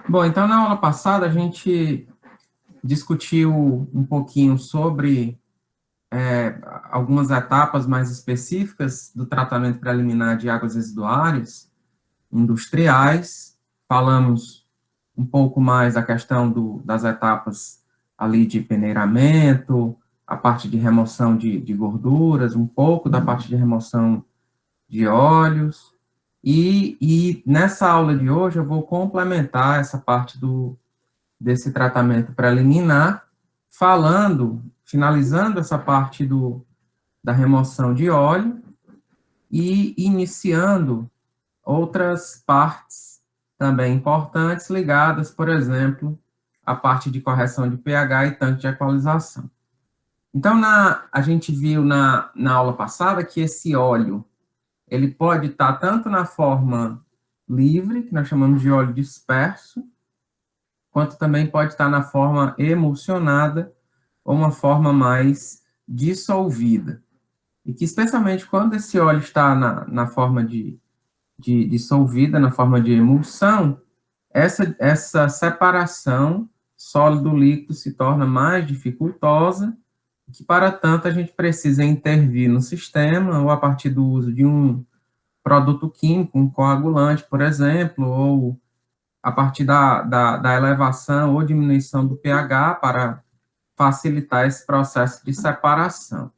Bom, então na aula passada a gente discutiu um pouquinho sobre algumas etapas mais específicas do tratamento preliminar de águas residuárias industriais. Falamos um pouco mais da questão das etapas ali de peneiramento, a parte de remoção de gorduras, um pouco da parte de remoção de óleos. E nessa aula de hoje eu vou complementar essa parte desse tratamento preliminar, finalizando essa parte da remoção de óleo e iniciando outras partes também importantes ligadas, por exemplo, à parte de correção de pH e tanque de equalização. Então, a gente viu na aula passada que esse óleo, ele pode estar tanto na forma livre, que nós chamamos de óleo disperso, quanto também pode estar na forma emulsionada ou uma forma mais dissolvida. E que, especialmente quando esse óleo está na forma de dissolvida, na forma de emulsão, essa separação sólido-líquido se torna mais dificultosa, que, para tanto, a gente precisa intervir no sistema, ou a partir do uso de um produto químico, um coagulante, por exemplo, ou a partir da elevação ou diminuição do pH para facilitar esse processo de separação.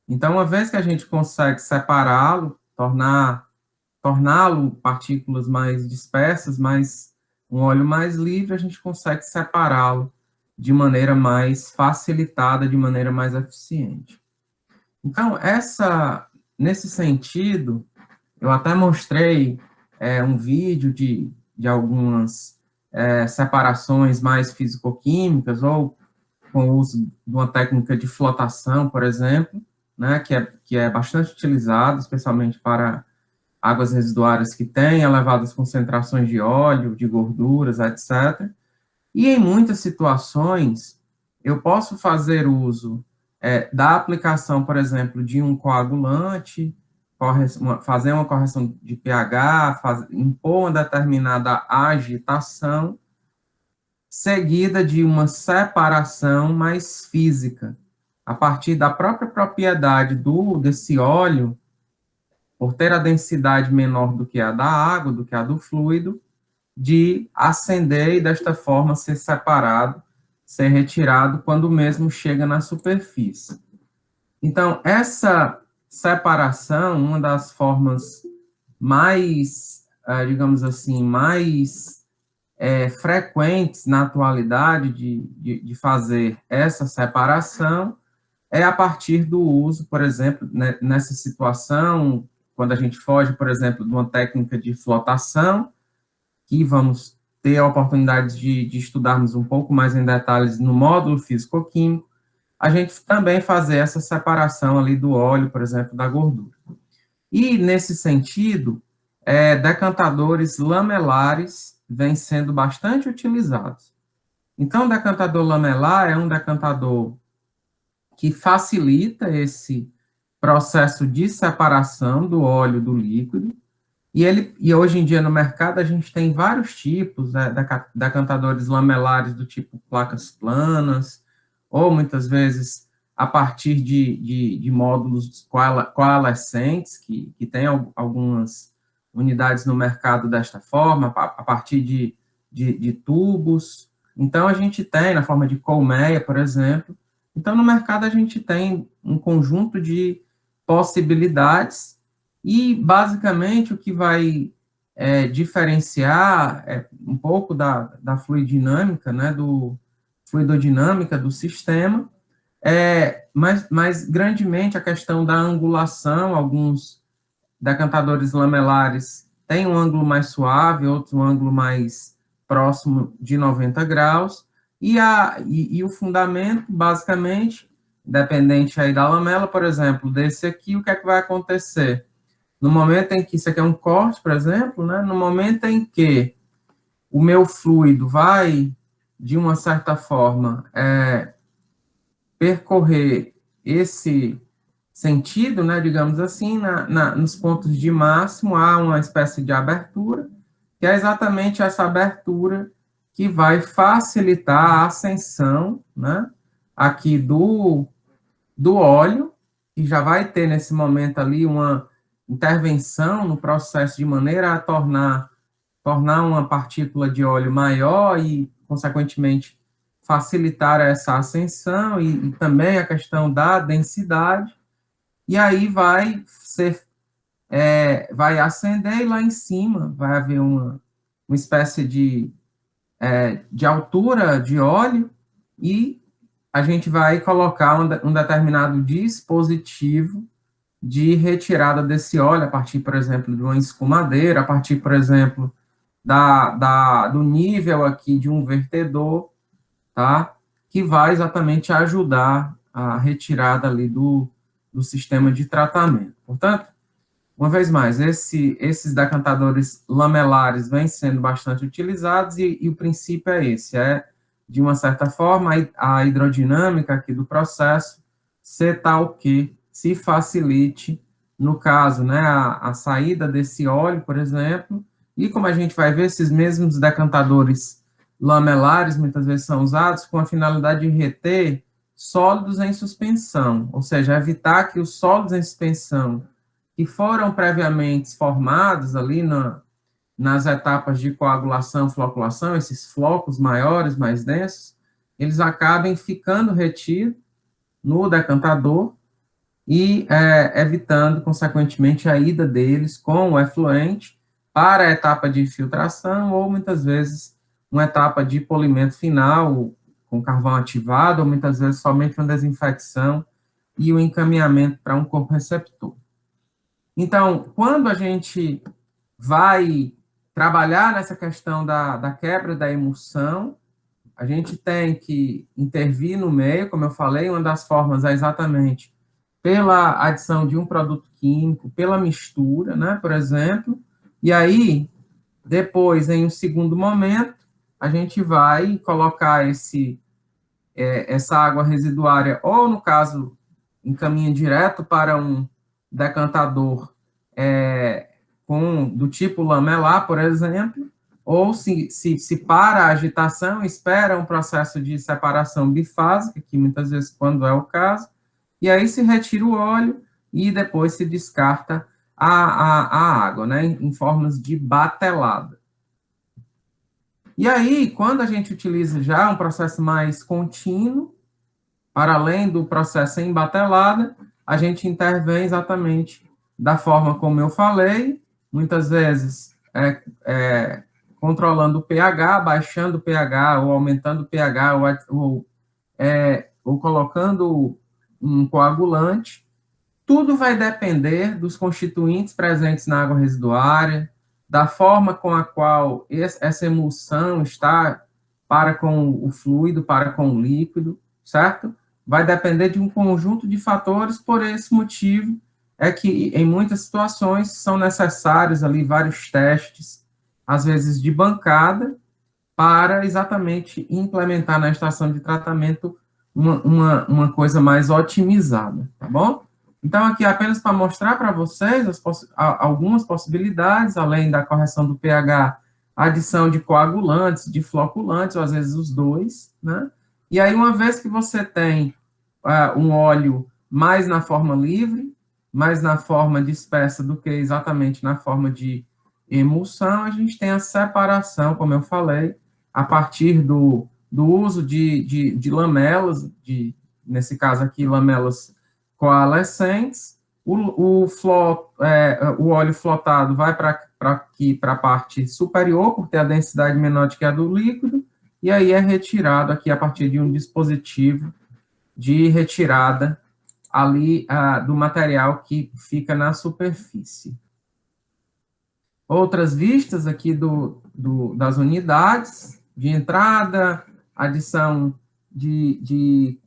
Então, uma vez que a gente consegue separá-lo, torná-lo partículas mais dispersas, um óleo mais livre, a gente consegue separá-lo de maneira mais facilitada, de maneira mais eficiente. Então, nesse sentido, eu até mostrei um vídeo de algumas separações mais físico-químicas, ou com o uso de uma técnica de flotação, por exemplo, né, que é bastante utilizada, especialmente para águas residuárias que têm elevadas concentrações de óleo, de gorduras, etc. E em muitas situações, eu posso fazer uso da aplicação, por exemplo, de um coagulante, fazer uma correção de pH, impor uma determinada agitação, seguida de uma separação mais física, a partir da própria propriedade desse óleo, por ter a densidade menor do que a da água, do que a do fluido, de acender e, desta forma, ser separado, ser retirado quando o mesmo chega na superfície. Então, essa separação, uma das formas mais, digamos assim, mais frequentes na atualidade de fazer essa separação é a partir do uso, por exemplo, nessa situação, quando a gente foge, por exemplo, de uma técnica de flotação, que vamos ter a oportunidade de estudarmos um pouco mais em detalhes no módulo físico-químico, a gente também fazer essa separação ali do óleo, por exemplo, da gordura. E, nesse sentido, decantadores lamelares vêm sendo bastante utilizados. Então, o decantador lamelar é um decantador que facilita esse processo de separação do óleo do líquido, e hoje em dia no mercado a gente tem vários tipos, decantadores lamelares do tipo placas planas, ou muitas vezes a partir de módulos coalescentes, que tem algumas unidades no mercado desta forma, a partir de tubos. Então, a gente tem na forma de colmeia, por exemplo. Então, no mercado a gente tem um conjunto de possibilidades e, basicamente, o que vai diferenciar um pouco da fluidodinâmica, né, fluidodinâmica do sistema, mas grandemente a questão da angulação. Alguns decantadores lamelares têm um ângulo mais suave, outros um ângulo mais próximo de 90 graus, e o fundamento, basicamente, dependente aí da lamela, por exemplo, desse aqui, o que é que vai acontecer? No momento em que isso aqui é um corte, por exemplo, né, no momento em que o meu fluido vai, de uma certa forma, percorrer esse sentido, né, digamos assim, nos pontos de máximo há uma espécie de abertura, que é exatamente essa abertura que vai facilitar a ascensão, né, aqui do óleo, que já vai ter nesse momento ali uma intervenção no processo de maneira a tornar uma partícula de óleo maior e, consequentemente, facilitar essa ascensão e também a questão da densidade, e aí vai acender e lá em cima vai haver uma espécie de altura de óleo e a gente vai colocar um determinado dispositivo de retirada desse óleo, a partir, por exemplo, de uma escumadeira, a partir, por exemplo, do nível aqui de um vertedor, tá? Que vai exatamente ajudar a retirada ali do sistema de tratamento. Portanto, uma vez mais, esses decantadores lamelares vêm sendo bastante utilizados e o princípio é esse, de uma certa forma, a hidrodinâmica aqui do processo ser tal que se facilite, no caso, né, a saída desse óleo, por exemplo, e como a gente vai ver, esses mesmos decantadores lamelares muitas vezes são usados com a finalidade de reter sólidos em suspensão, ou seja, evitar que os sólidos em suspensão que foram previamente formados ali nas etapas de coagulação, floculação, esses flocos maiores, mais densos, eles acabem ficando retidos no decantador e evitando, consequentemente, a ida deles com o efluente para a etapa de filtração ou, muitas vezes, uma etapa de polimento final com carvão ativado ou, muitas vezes, somente uma desinfecção e o encaminhamento para um corpo receptor. Então, quando a gente vai trabalhar nessa questão da quebra da emulsão, a gente tem que intervir no meio, como eu falei, uma das formas é exatamente pela adição de um produto químico, pela mistura, né, por exemplo, e aí, depois, em um segundo momento, a gente vai colocar essa água residuária, ou no caso, encaminha direto para um decantador do tipo lamelar, por exemplo, ou se para a agitação, espera um processo de separação bifásica, que muitas vezes, quando é o caso, e aí se retira o óleo e depois se descarta a água, né, em formas de batelada. E aí, quando a gente utiliza já um processo mais contínuo, para além do processo em batelada, a gente intervém exatamente da forma como eu falei, muitas vezes controlando o pH, baixando o pH, ou aumentando o pH, ou colocando um coagulante. Tudo vai depender dos constituintes presentes na água residuária, da forma com a qual essa emulsão está para com o fluido, para com o líquido, certo? Vai depender de um conjunto de fatores, por esse motivo é que, em muitas situações, são necessários ali vários testes, às vezes de bancada, para exatamente implementar na estação de tratamento uma coisa mais otimizada, tá bom? Então, aqui apenas para mostrar para vocês algumas possibilidades, além da correção do pH, adição de coagulantes, de floculantes, ou às vezes os dois, né? E aí, uma vez que você tem um óleo mais na forma livre, mais na forma dispersa do que exatamente na forma de emulsão, a gente tem a separação, como eu falei, a partir do uso de lamelas, nesse caso aqui, lamelas coalescentes, o óleo flotado vai para a parte superior, por ter a densidade menor do que a do líquido, e aí é retirado aqui a partir de um dispositivo de retirada ali do material que fica na superfície. Outras vistas aqui das unidades de entrada, adição de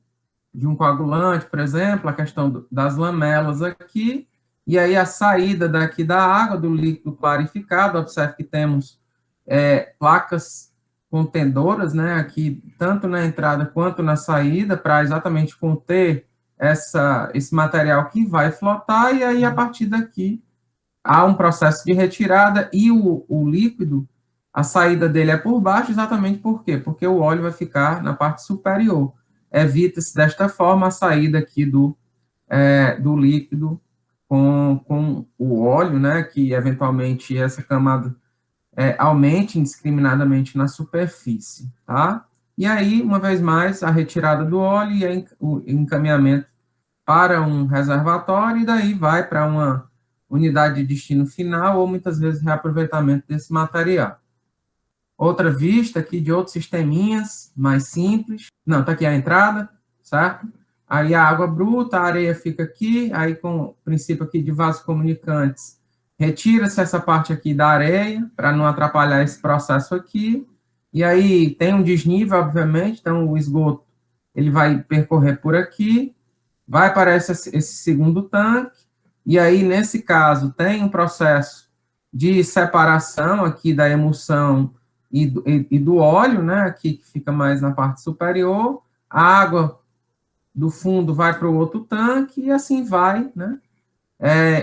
um coagulante, por exemplo, a questão das lamelas aqui, e aí a saída daqui da água, do líquido clarificado. Observe que temos placas contendoras, né, aqui, tanto na entrada quanto na saída, para exatamente conter esse material que vai flotar, e aí, a partir daqui, há um processo de retirada, e o líquido, A saída dele é por baixo, exatamente por quê? Porque o óleo vai ficar na parte superior. Evita-se, desta forma, a saída aqui do líquido com o óleo, né, que eventualmente essa camada aumente indiscriminadamente na superfície, tá? E aí, uma vez mais, a retirada do óleo e o encaminhamento para um reservatório, e daí vai para uma unidade de destino final, ou muitas vezes reaproveitamento desse material. Outra vista aqui de outros sisteminhas mais simples. Não, tá aqui a entrada, certo? Aí a água bruta, a areia fica aqui, aí com o princípio aqui de vasos comunicantes, retira-se essa parte aqui da areia, para não atrapalhar esse processo aqui, e aí tem um desnível, obviamente, então o esgoto ele vai percorrer por aqui, vai para esse segundo tanque, e aí, nesse caso, tem um processo de separação aqui da emulsão e do óleo, né, aqui que fica mais na parte superior, a água do fundo vai para o outro tanque, e assim vai, né,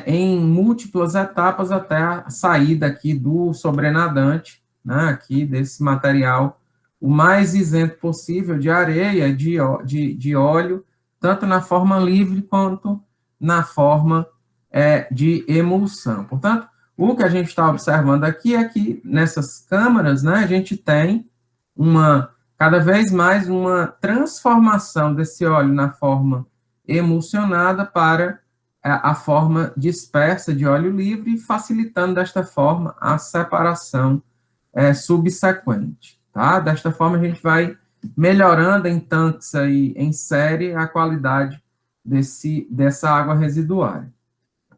em múltiplas etapas até a saída aqui do sobrenadante, né, aqui desse material, o mais isento possível de areia, de óleo, tanto na forma livre quanto na forma de emulsão. Portanto, o que a gente está observando aqui é que nessas câmaras, né, a gente tem cada vez mais uma transformação desse óleo na forma emulsionada para a forma dispersa de óleo livre, facilitando desta forma a separação subsequente. Tá? Desta forma, a gente vai melhorando em tanques aí, em série a qualidade dessa água residuária.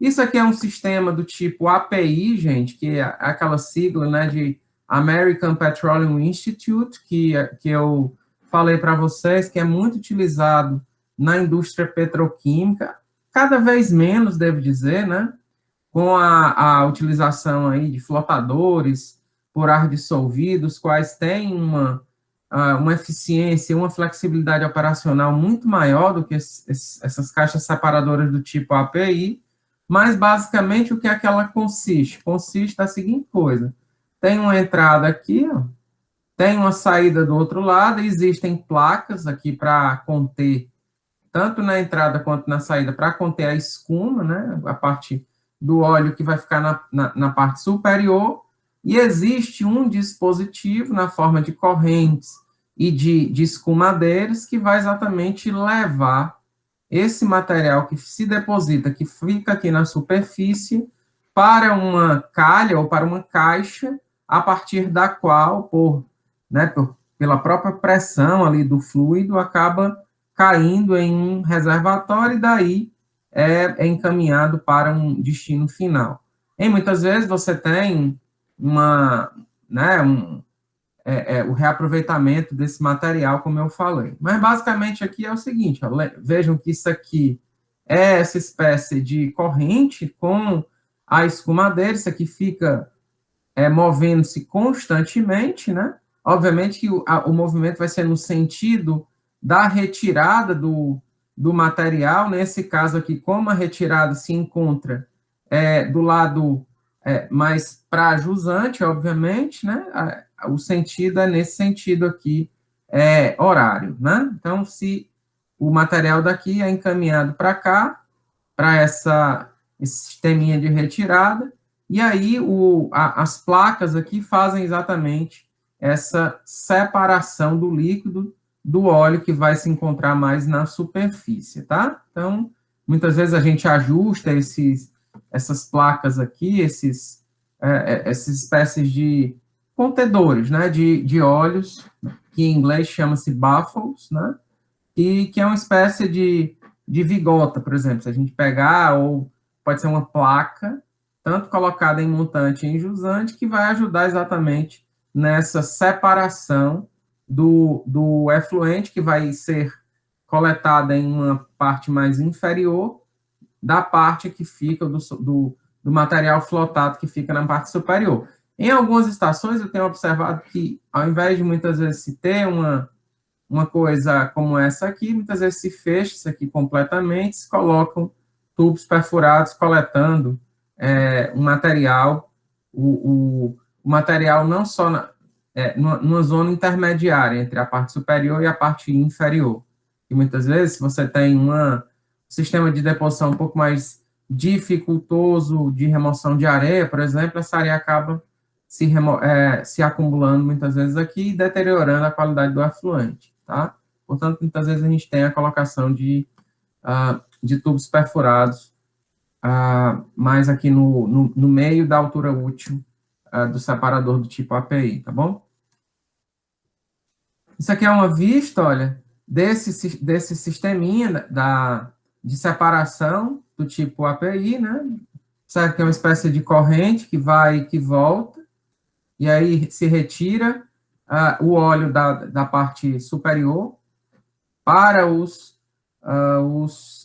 Isso aqui é um sistema do tipo API, gente, que é aquela sigla, né, de American Petroleum Institute, que eu falei para vocês, que é muito utilizado na indústria petroquímica, cada vez menos, devo dizer, né, com a utilização aí de flotadores por ar dissolvido, os quais têm uma eficiência, uma flexibilidade operacional muito maior do que essas caixas separadoras do tipo API, mas basicamente o que é que ela consiste? Consiste da seguinte coisa: tem uma entrada aqui, ó, tem uma saída do outro lado, e existem placas aqui para conter, tanto na entrada quanto na saída, para conter a escuma, né, a parte do óleo que vai ficar na parte superior, e existe um dispositivo na forma de correntes e de escumadeiros que vai exatamente levar esse material que se deposita, que fica aqui na superfície, para uma calha ou para uma caixa, a partir da qual, pela própria pressão ali do fluido, acaba caindo em um reservatório e daí é encaminhado para um destino final. E muitas vezes você tem o reaproveitamento desse material, como eu falei. Mas, basicamente, aqui é o seguinte, ó, vejam que isso aqui é essa espécie de corrente com a escumadeira, isso aqui fica movendo-se constantemente, né? Obviamente que o movimento vai ser no sentido da retirada do material, nesse caso aqui, como a retirada se encontra do lado mais para jusante, obviamente, né? O sentido é nesse sentido aqui, horário, né? Então, se o material daqui é encaminhado para cá, para esse sisteminha de retirada, e aí as placas aqui fazem exatamente essa separação do líquido do óleo que vai se encontrar mais na superfície, tá? Então, muitas vezes a gente ajusta essas placas aqui, essas espécies de contedores, né, de óleos, que em inglês chama-se baffles, né, e que é uma espécie de vigota, por exemplo, se a gente pegar, ou pode ser uma placa, tanto colocada em montante e em jusante, que vai ajudar exatamente nessa separação do efluente, que vai ser coletada em uma parte mais inferior, da parte que fica do material flotado que fica na parte superior. Em algumas estações, eu tenho observado que, ao invés de muitas vezes se ter uma coisa como essa aqui, muitas vezes se fecha isso aqui completamente, se colocam tubos perfurados coletando um material, o material não só numa zona intermediária entre a parte superior e a parte inferior. E muitas vezes, se você tem um sistema de deposição um pouco mais dificultoso de remoção de areia, por exemplo, essa areia acaba se acumulando muitas vezes aqui e deteriorando a qualidade do efluente, tá? Portanto, muitas vezes a gente tem a colocação de tubos perfurados mais aqui no meio da altura útil do separador do tipo API, tá bom? Isso aqui é uma vista, olha, desse sisteminha de separação do tipo API, né? Sabe que é uma espécie de corrente que vai e que volta, e aí se retira o óleo da parte superior para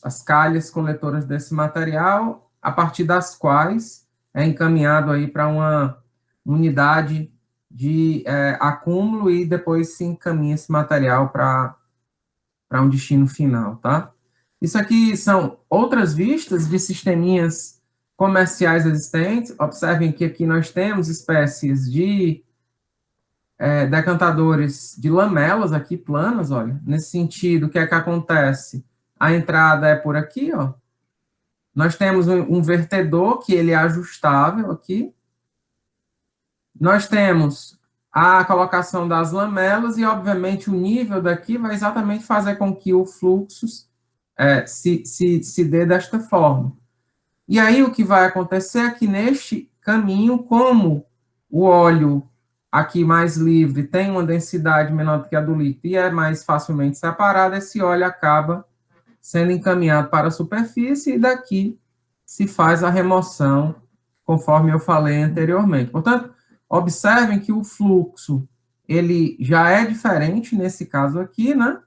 as calhas coletoras desse material, a partir das quais é encaminhado aí para uma unidade de acúmulo e depois se encaminha esse material para um destino final, tá? Isso aqui são outras vistas de sisteminhas comerciais existentes. Observem que aqui nós temos espécies de decantadores de lamelas aqui, planas, olha. Nesse sentido, o que é que acontece? A entrada é por aqui, ó. Nós temos um vertedor, que ele é ajustável aqui. Nós temos a colocação das lamelas e, obviamente, o nível daqui vai exatamente fazer com que o fluxo se dê desta forma. E aí, o que vai acontecer é que, neste caminho, como o óleo aqui mais livre tem uma densidade menor do que a do líquido e é mais facilmente separado, esse óleo acaba sendo encaminhado para a superfície e daqui se faz a remoção, conforme eu falei anteriormente. Portanto, observem que o fluxo, ele já é diferente nesse caso aqui, né?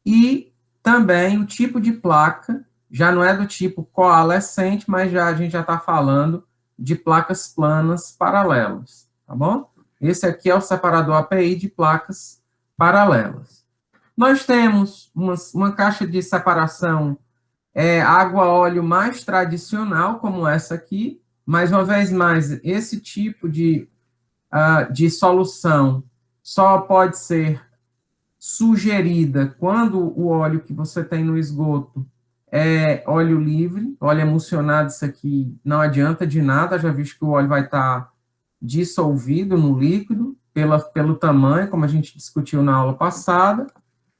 E também o tipo de placa já não é do tipo coalescente, mas a gente já está falando de placas planas paralelas, tá bom? Esse aqui é o separador API de placas paralelas. Nós temos uma caixa de separação água-óleo mais tradicional, como essa aqui. Mais uma vez mais, esse tipo de solução só pode ser sugerida quando o óleo que você tem no esgoto é óleo livre, óleo emulsionado, isso aqui não adianta de nada, já visto que o óleo vai estar dissolvido no líquido, pelo tamanho, como a gente discutiu na aula passada.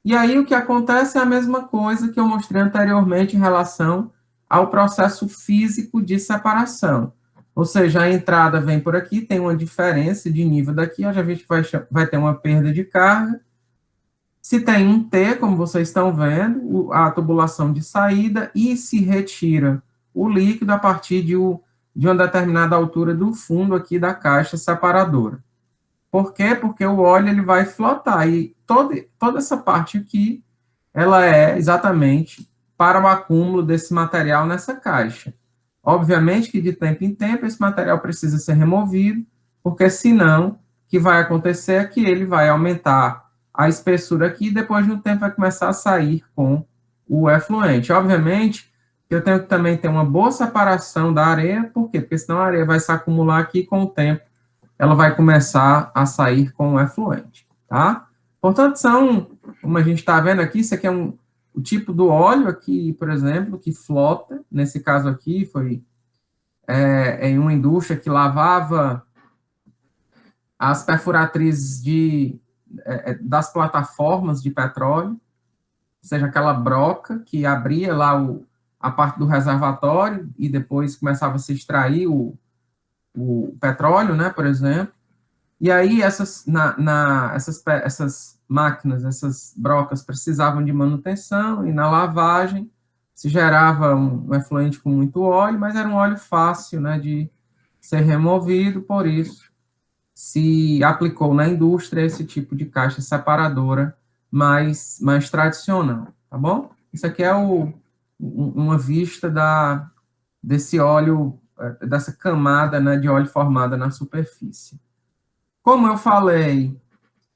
E aí o que acontece é a mesma coisa que eu mostrei anteriormente em relação ao processo físico de separação. Ou seja, a entrada vem por aqui, tem uma diferença de nível daqui, já vi que vai ter uma perda de carga. Se tem um T, como vocês estão vendo, a tubulação de saída, e se retira o líquido a partir de uma determinada altura do fundo aqui da caixa separadora. Por quê? Porque o óleo ele vai flotar, e toda essa parte aqui, ela é exatamente para o acúmulo desse material nessa caixa. Obviamente que de tempo em tempo esse material precisa ser removido, porque senão o que vai acontecer é que ele vai aumentar a espessura aqui e depois de um tempo vai começar a sair com o efluente. Obviamente eu tenho que também ter uma boa separação da areia, por quê? Porque senão a areia vai se acumular aqui e com o tempo ela vai começar a sair com o efluente, tá? Portanto, como a gente está vendo aqui, isso aqui é o tipo do óleo aqui, por exemplo, que flota, nesse caso aqui, foi em uma indústria que lavava as perfuratrizes das plataformas de petróleo, ou seja, aquela broca que abria lá a parte do reservatório e depois começava a se extrair o petróleo, né, por exemplo. E aí essas máquinas, essas brocas precisavam de manutenção e na lavagem se gerava um efluente com muito óleo, mas era um óleo fácil, né, de ser removido, por isso se aplicou na indústria esse tipo de caixa separadora mais tradicional, tá bom? Isso aqui é uma vista desse óleo, dessa camada, né, de óleo formada na superfície. Como eu falei,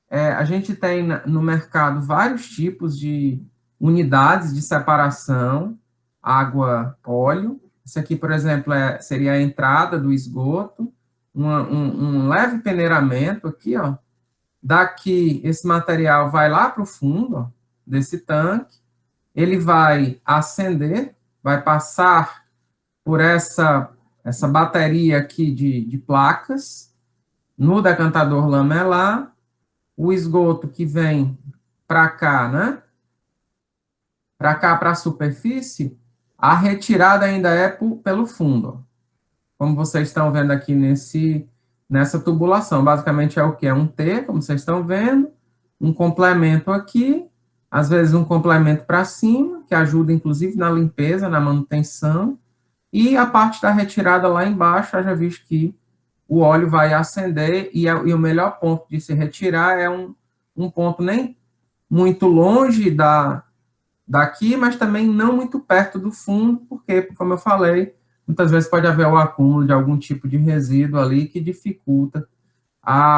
a gente tem no mercado vários tipos de unidades de separação, água, óleo. Isso aqui, por exemplo, seria a entrada do esgoto, um leve peneiramento aqui, ó. Daqui, esse material vai lá para o fundo, ó, desse tanque, ele vai acender, vai passar por essa bateria aqui de placas, no decantador lamelar, o esgoto que vem para cá, né? Para cá, para a superfície, a retirada ainda é pelo fundo, ó. Como vocês estão vendo aqui nessa tubulação. Basicamente é o que? É um T, como vocês estão vendo, um complemento aqui, às vezes um complemento para cima, que ajuda inclusive na limpeza, na manutenção, e a parte da retirada lá embaixo, já visto que o óleo vai acender, e o melhor ponto de se retirar é um ponto nem muito longe daqui, mas também não muito perto do fundo, porque, como eu falei, muitas vezes pode haver o acúmulo de algum tipo de resíduo ali que dificulta,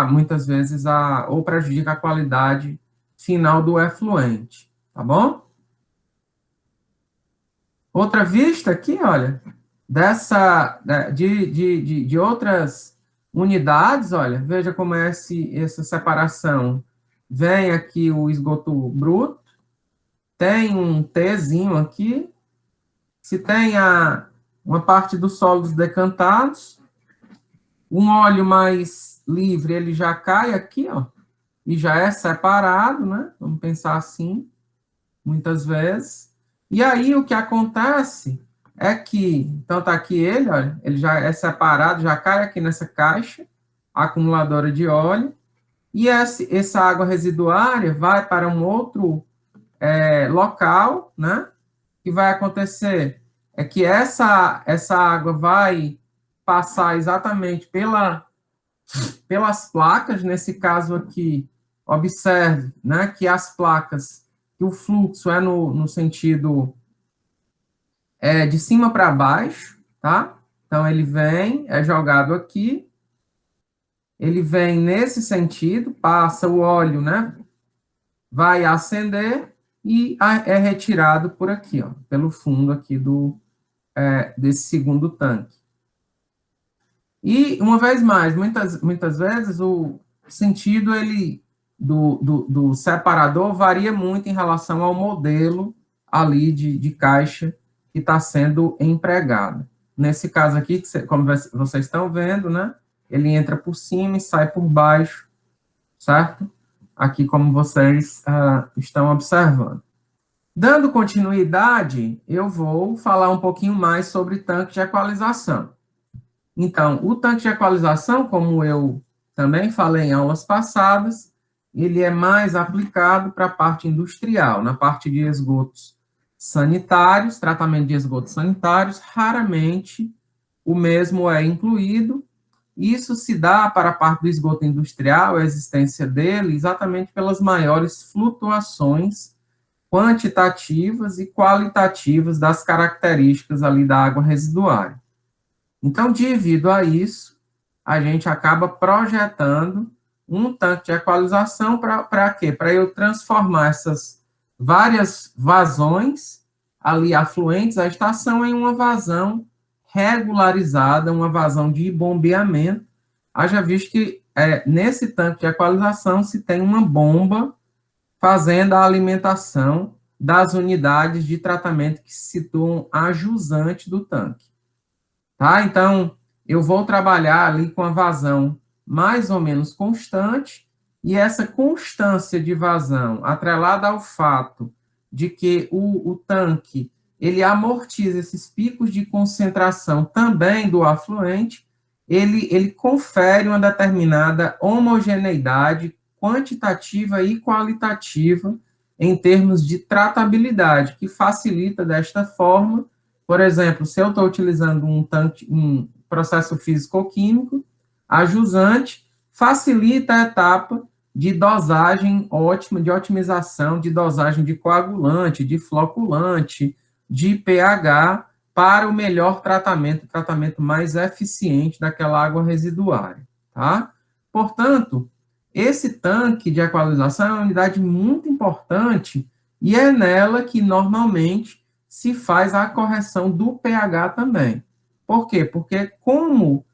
muitas vezes, ou prejudica a qualidade final do efluente, tá bom? Outra vista aqui, olha, de outras unidades, olha, veja como é essa separação. Vem aqui o esgoto bruto, tem um Tzinho aqui, se tem uma parte dos sólidos decantados, um óleo mais livre, ele já cai aqui, ó, e já é separado, né? Vamos pensar assim, muitas vezes. E aí, o que acontece é que, então tá aqui ele, olha, ele já é separado, já cai aqui nessa caixa acumuladora de óleo, e essa água residuária vai para um outro local, né? Que vai acontecer é que essa água vai passar exatamente pelas placas, nesse caso aqui, observe, né, que as placas, que o fluxo é no sentido de cima para baixo, tá? Então, ele vem, é jogado aqui, ele vem nesse sentido, passa o óleo, né, vai acender e é retirado por aqui, ó, pelo fundo aqui desse segundo tanque. E, uma vez mais, muitas vezes o sentido do separador varia muito em relação ao modelo ali de caixa que está sendo empregado. Nesse caso aqui, como vocês estão vendo, né, ele entra por cima e sai por baixo, certo? Aqui, como vocês estão observando. Dando continuidade, eu vou falar um pouquinho mais sobre tanque de equalização. Então, o tanque de equalização, como eu também falei em aulas passadas, ele é mais aplicado para a parte industrial, na parte de esgotos sanitários, tratamento de esgotos sanitários, raramente o mesmo é incluído. Isso se dá para a parte do esgoto industrial, a existência dele, exatamente pelas maiores flutuações quantitativas e qualitativas das características ali da água residuária. Então, devido a isso, a gente acaba projetando um tanque de equalização para quê? Para eu transformar essas várias vazões ali afluentes à estação em uma vazão regularizada, uma vazão de bombeamento. Haja visto que nesse tanque de equalização se tem uma bomba fazendo a alimentação das unidades de tratamento que se situam a jusante do tanque. Tá? Então, eu vou trabalhar ali com a vazão mais ou menos constante, e essa constância de vazão, atrelada ao fato de que o tanque, ele amortiza esses picos de concentração também do afluente, ele confere uma determinada homogeneidade quantitativa e qualitativa em termos de tratabilidade, que facilita desta forma. Por exemplo, se eu estou utilizando um processo físico-químico, a jusante facilita a etapa de dosagem ótima, de otimização de dosagem de coagulante, de floculante, de pH, para o melhor tratamento mais eficiente daquela água residuária, tá? Portanto, esse tanque de equalização é uma unidade muito importante e é nela que normalmente se faz a correção do pH também. Por quê? Porque como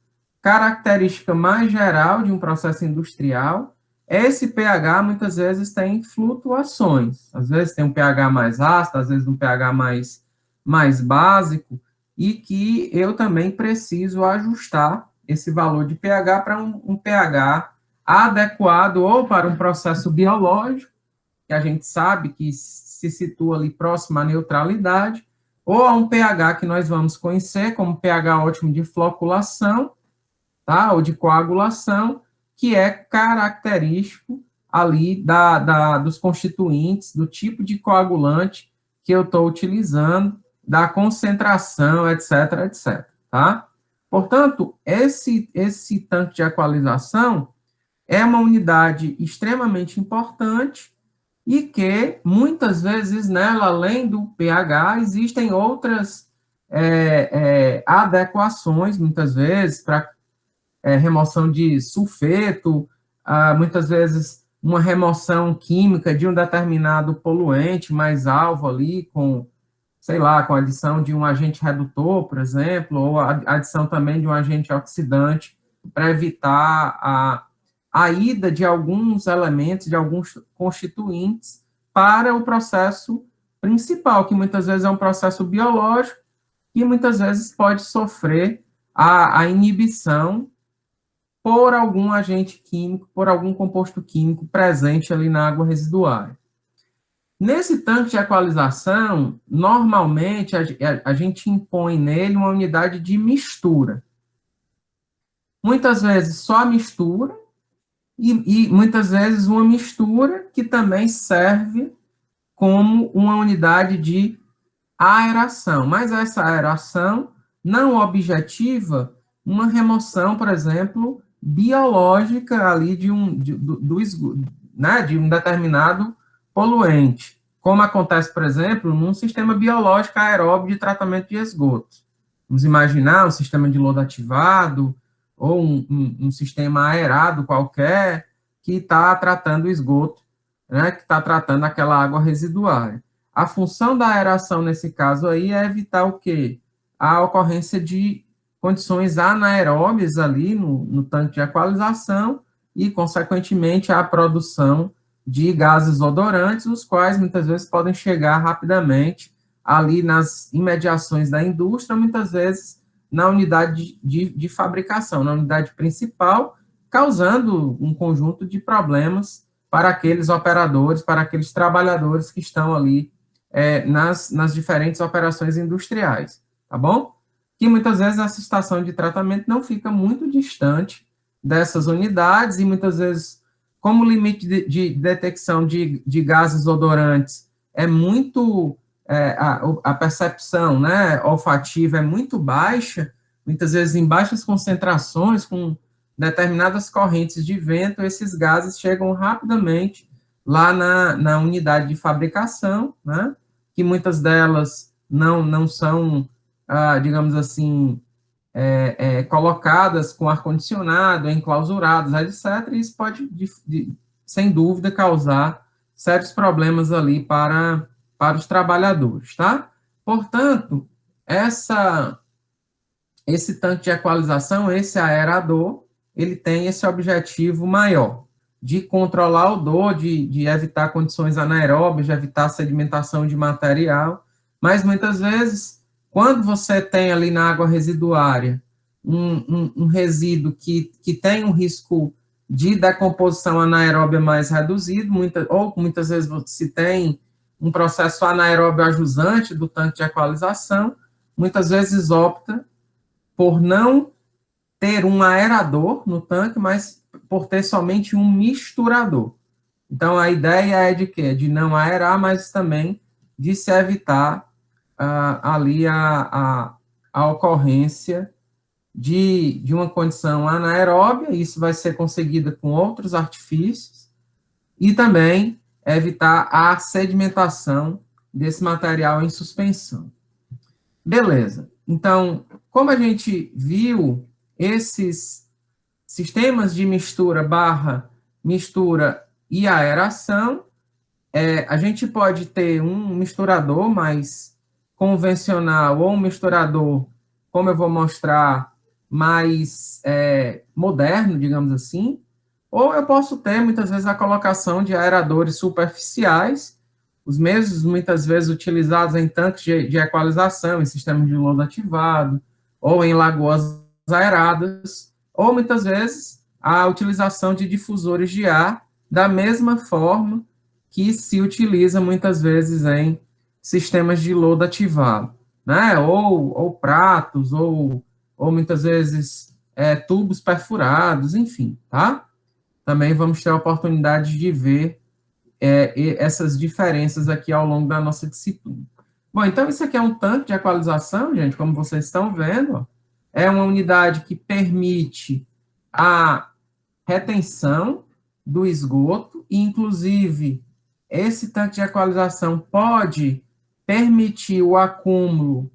característica mais geral de um processo industrial, esse pH muitas vezes tem flutuações. Às vezes tem um pH mais ácido, às vezes um pH mais básico, e que eu também preciso ajustar esse valor de pH para um pH adequado ou para um processo biológico, que a gente sabe que se situa ali próximo à neutralidade, ou a um pH que nós vamos conhecer como pH ótimo de floculação, tá? Ou de coagulação, que é característico ali dos constituintes, do tipo de coagulante que eu estou utilizando, da concentração, etc, etc, tá? Portanto, esse tanque de equalização é uma unidade extremamente importante e que, muitas vezes, nela, além do pH, existem outras adequações, muitas vezes, para remoção de sulfeto, muitas vezes uma remoção química de um determinado poluente mais alvo ali, com, sei lá, com a adição de um agente redutor, por exemplo, ou a adição também de um agente oxidante, para evitar a ida de alguns elementos, de alguns constituintes, para o processo principal, que muitas vezes é um processo biológico, e muitas vezes pode sofrer a inibição por algum agente químico, por algum composto químico presente ali na água residuária. Nesse tanque de equalização, normalmente a gente impõe nele uma unidade de mistura. Muitas vezes só a mistura, e muitas vezes uma mistura que também serve como uma unidade de aeração. Mas essa aeração não objetiva uma remoção, por exemplo, biológica ali de um determinado poluente, como acontece, por exemplo, num sistema biológico aeróbio de tratamento de esgoto. Vamos imaginar um sistema de lodo ativado ou um sistema aerado qualquer que está tratando o esgoto, né, que está tratando aquela água residuária. A função da aeração, nesse caso aí, é evitar o quê? A ocorrência de condições anaeróbias ali no tanque de equalização e, consequentemente, a produção de gases odorantes, os quais muitas vezes podem chegar rapidamente ali nas imediações da indústria, muitas vezes na unidade de fabricação, na unidade principal, causando um conjunto de problemas para aqueles operadores, para aqueles trabalhadores que estão ali nas diferentes operações industriais, tá bom? Que muitas vezes essa estação de tratamento não fica muito distante dessas unidades e muitas vezes, como o limite de detecção de gases odorantes é muito, a percepção, né, olfativa é muito baixa, muitas vezes em baixas concentrações, com determinadas correntes de vento, esses gases chegam rapidamente lá na unidade de fabricação, né, que muitas delas não são, digamos assim, colocadas com ar-condicionado, enclausuradas, etc., e isso pode, sem dúvida, causar sérios problemas ali para os trabalhadores, tá? Portanto, esse tanque de equalização, esse aerador, ele tem esse objetivo maior, de controlar o odor, de evitar condições anaeróbias, de evitar sedimentação de material, mas muitas vezes, quando você tem ali na água residuária um resíduo que tem um risco de decomposição anaeróbia mais reduzido, ou muitas vezes se tem um processo anaeróbio ajusante do tanque de equalização, muitas vezes opta por não ter um aerador no tanque, mas por ter somente um misturador. Então, a ideia é de quê? De não aerar, mas também de se evitar ali a ocorrência de uma condição anaeróbia, isso vai ser conseguida com outros artifícios, e também evitar a sedimentação desse material em suspensão. Beleza. Então, como a gente viu, esses sistemas de mistura e aeração, a gente pode ter um misturador mais convencional ou um misturador, como eu vou mostrar mais moderno, digamos assim, ou eu posso ter, muitas vezes, a colocação de aeradores superficiais, os mesmos, muitas vezes, utilizados em tanques de equalização, em sistemas de lodo ativado, ou em lagoas aeradas, ou, muitas vezes, a utilização de difusores de ar, da mesma forma que se utiliza, muitas vezes, em sistemas de lodo ativado, né? Ou pratos, ou muitas vezes tubos perfurados, enfim, tá? Também vamos ter a oportunidade de ver essas diferenças aqui ao longo da nossa disciplina. Bom, então isso aqui é um tanque de equalização, gente, como vocês estão vendo, ó. É uma unidade que permite a retenção do esgoto, e, inclusive, esse tanque de equalização pode permitir o acúmulo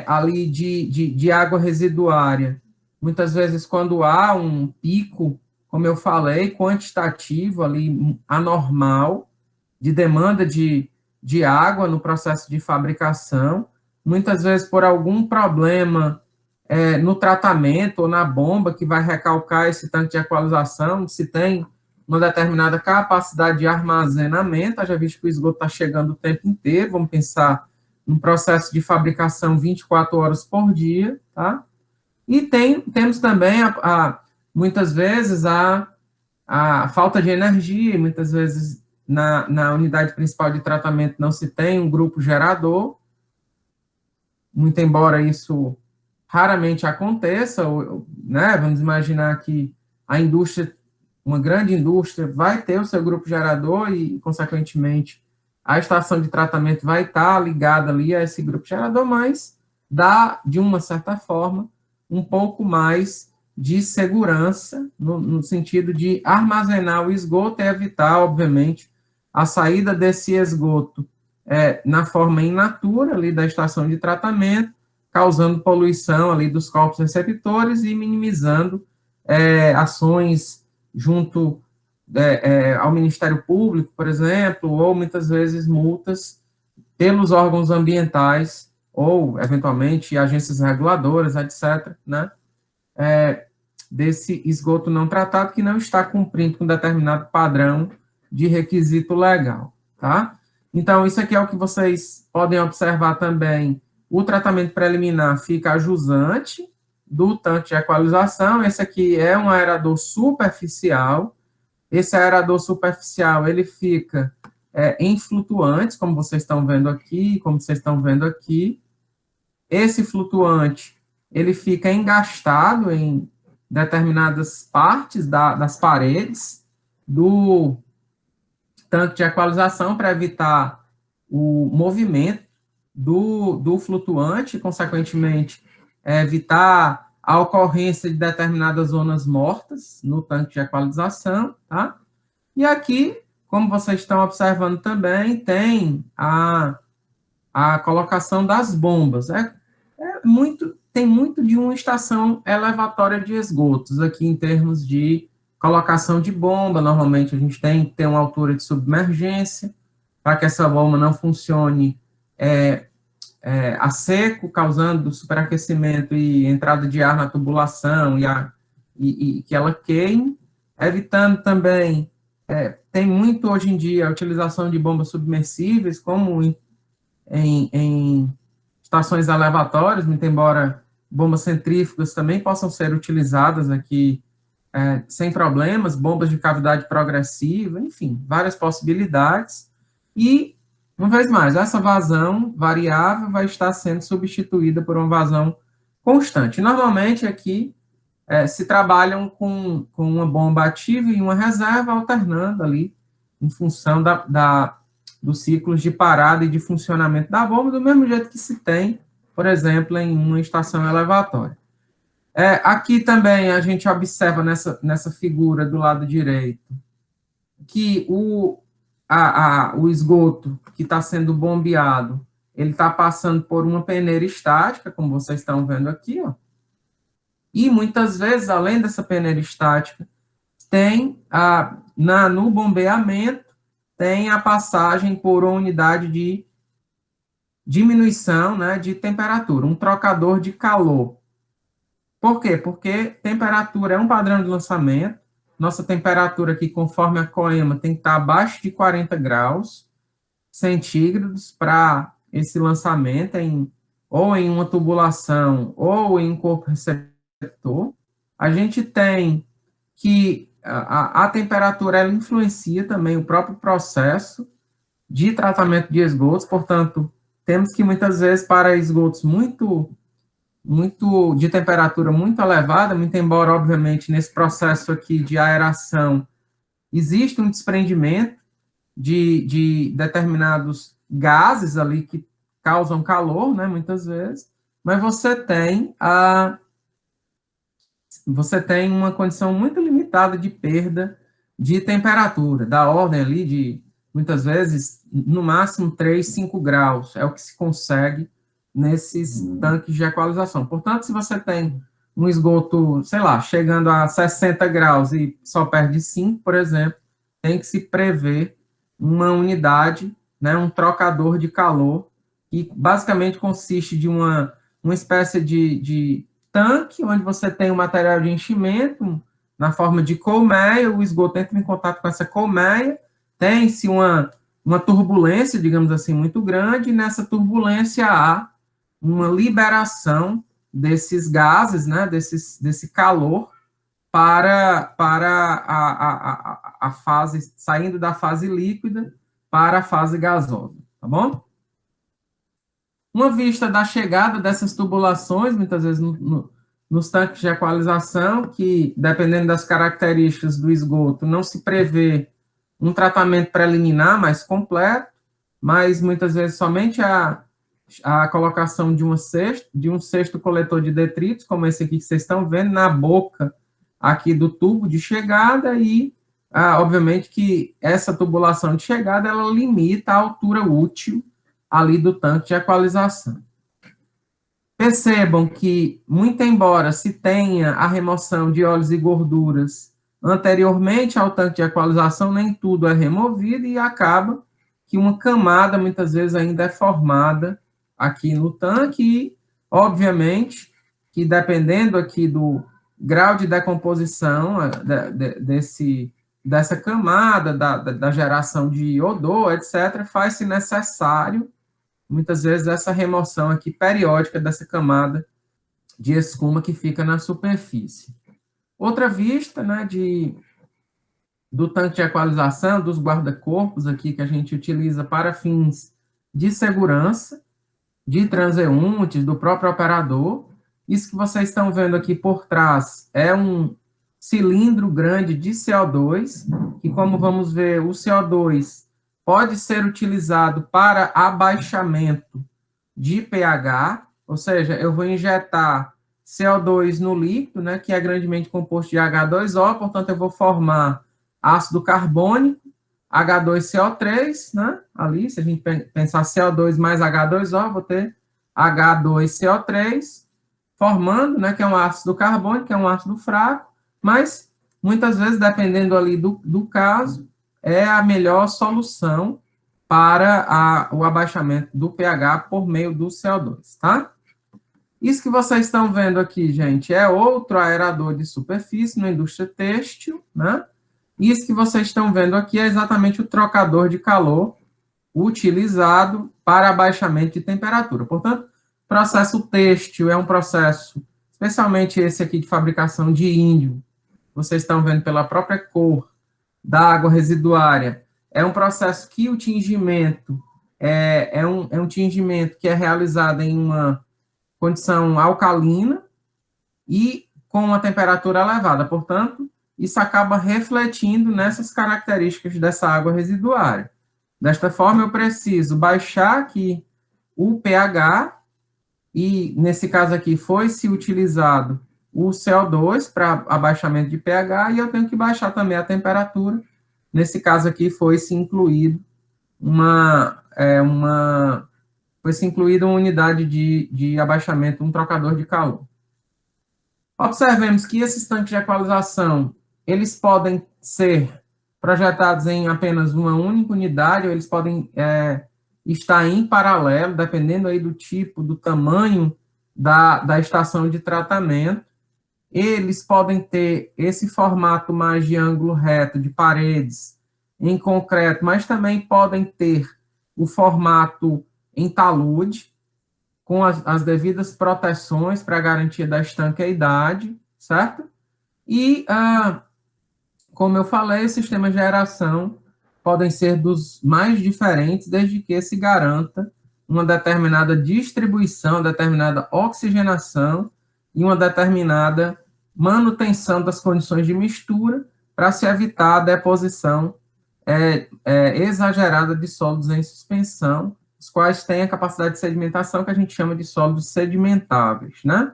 ali de água residuária. Muitas vezes, quando há um pico, como eu falei, quantitativo ali, anormal, de demanda de água no processo de fabricação, muitas vezes por algum problema no tratamento ou na bomba que vai recalcar esse tanque de equalização, se tem uma determinada capacidade de armazenamento, já visto que o esgoto está chegando o tempo inteiro, vamos pensar um processo de fabricação 24 horas por dia, tá? E temos também, muitas vezes, a falta de energia, muitas vezes na unidade principal de tratamento não se tem um grupo gerador, muito embora isso raramente aconteça, né? Vamos imaginar que a indústria, uma grande indústria, vai ter o seu grupo gerador e, consequentemente, a estação de tratamento vai estar ligada ali a esse grupo gerador, mas dá, de uma certa forma, um pouco mais de segurança, no sentido de armazenar o esgoto e evitar, obviamente, a saída desse esgoto na forma in natura ali da estação de tratamento, causando poluição ali dos corpos receptores e minimizando ações junto ao Ministério Público, por exemplo, ou muitas vezes multas pelos órgãos ambientais ou, eventualmente, agências reguladoras, etc., né, desse esgoto não tratado que não está cumprindo com determinado padrão de requisito legal, tá? Então, isso aqui é o que vocês podem observar também. O tratamento preliminar fica a jusante do tanque de equalização. Esse aqui é um aerador superficial. Esse aerador superficial, ele fica em flutuantes, como vocês estão vendo aqui, como vocês estão vendo aqui. Esse flutuante, ele fica engastado em determinadas partes das paredes do tanque de equalização para evitar o movimento do flutuante, consequentemente, evitar a ocorrência de determinadas zonas mortas no tanque de equalização, tá? E aqui, como vocês estão observando também, tem a colocação das bombas. Tem muito de uma estação elevatória de esgotos aqui em termos de colocação de bomba. Normalmente a gente tem que ter uma altura de submergência para que essa bomba não funcione a seco, causando superaquecimento e entrada de ar na tubulação e que ela queime, evitando também, tem muito hoje em dia a utilização de bombas submersíveis, como em estações elevatórias, muito embora bombas centrífugas também possam ser utilizadas aqui sem problemas, bombas de cavidade progressiva, enfim, várias possibilidades. E, uma vez mais, essa vazão variável vai estar sendo substituída por uma vazão constante. Normalmente, aqui, se trabalham com uma bomba ativa e uma reserva, alternando ali, em função dos ciclos de parada e de funcionamento da bomba, do mesmo jeito que se tem, por exemplo, em uma estação elevatória. Aqui também a gente observa nessa figura do lado direito que o esgoto que está sendo bombeado, ele está passando por uma peneira estática, como vocês estão vendo aqui, ó. E muitas vezes, além dessa peneira estática, tem no bombeamento, tem a passagem por uma unidade de diminuição, né, de temperatura, um trocador de calor. Por quê? Porque temperatura é um padrão de lançamento. Nossa temperatura aqui, conforme a COEMA, tem que estar abaixo de 40 graus centígrados para esse lançamento, ou em uma tubulação, ou em um corpo receptor. A gente tem que a temperatura ela influencia também o próprio processo de tratamento de esgotos, portanto, temos que muitas vezes para esgotos muito de temperatura muito elevada, muito embora, obviamente, nesse processo aqui de aeração, existe um desprendimento de determinados gases ali que causam calor, né, muitas vezes, mas você tem uma condição muito limitada de perda de temperatura, da ordem ali de, muitas vezes, no máximo 3, 5 graus, é o que se consegue nesses tanques de equalização. Portanto, se você tem um esgoto, sei lá, chegando a 60 graus e só perde 5, por exemplo, tem que se prever uma unidade, né, um trocador de calor, que basicamente consiste de uma espécie de tanque, onde você tem um material de enchimento, na forma de colmeia, o esgoto entra em contato com essa colmeia, tem-se uma turbulência, digamos assim, muito grande, e nessa turbulência há uma liberação desses gases, né, desse calor, para a fase, saindo da fase líquida para a fase gasosa, tá bom? Uma vista da chegada dessas tubulações, muitas vezes nos tanques de equalização, que, dependendo das características do esgoto, não se prevê um tratamento preliminar mais completo, mas muitas vezes somente a colocação de um cesto coletor de detritos, como esse aqui que vocês estão vendo, na boca aqui do tubo de chegada, e, obviamente, que essa tubulação de chegada, ela limita a altura útil ali do tanque de equalização. Percebam que, muito embora se tenha a remoção de óleos e gorduras anteriormente ao tanque de equalização, nem tudo é removido e acaba que uma camada, muitas vezes, ainda é formada aqui no tanque e, obviamente, que dependendo aqui do grau de decomposição dessa camada, da geração de odor, etc., faz-se necessário muitas vezes essa remoção aqui periódica dessa camada de escuma que fica na superfície. Outra vista, né, do tanque de equalização, dos guarda-corpos aqui que a gente utiliza para fins de segurança, de transeuntes, do próprio operador. Isso que vocês estão vendo aqui por trás é um cilindro grande de CO2, que, como vamos ver, o CO2 pode ser utilizado para abaixamento de pH, ou seja, eu vou injetar CO2 no líquido, né, que é grandemente composto de H2O, portanto, eu vou formar ácido carbônico, H2CO3, né, ali, se a gente pensar CO2 mais H2O, vou ter H2CO3, formando, né, que é um ácido carbônico, que é um ácido fraco, mas, muitas vezes, dependendo ali do caso, é a melhor solução para o abaixamento do pH por meio do CO2, tá? Isso que vocês estão vendo aqui, gente, é outro aerador de superfície na indústria têxtil, né? Isso que vocês estão vendo aqui é exatamente o trocador de calor utilizado para abaixamento de temperatura. Portanto, o processo têxtil é um processo, especialmente esse aqui de fabricação de índio, vocês estão vendo pela própria cor da água residuária, é um processo que o tingimento é um tingimento que é realizado em uma condição alcalina e com uma temperatura elevada. Portanto, isso acaba refletindo nessas características dessa água residuária. Desta forma, eu preciso baixar aqui o pH, e nesse caso aqui foi-se utilizado o CO2 para abaixamento de pH, e eu tenho que baixar também a temperatura. Nesse caso aqui foi-se incluído foi-se incluída uma unidade de abaixamento, um trocador de calor. Observemos que esses tanques de equalização, eles podem ser projetados em apenas uma única unidade, ou eles podem estar em paralelo, dependendo aí do tipo, do tamanho da estação de tratamento. eles podem ter esse formato mais de ângulo reto, de paredes, em concreto, mas também podem ter o formato em talude, com as devidas proteções para garantia da estanqueidade, certo? E, como eu falei, os sistemas de aeração podem ser dos mais diferentes, desde que se garanta uma determinada distribuição, determinada oxigenação e uma determinada manutenção das condições de mistura para se evitar a deposição exagerada de sólidos em suspensão, os quais têm a capacidade de sedimentação que a gente chama de sólidos sedimentáveis, né?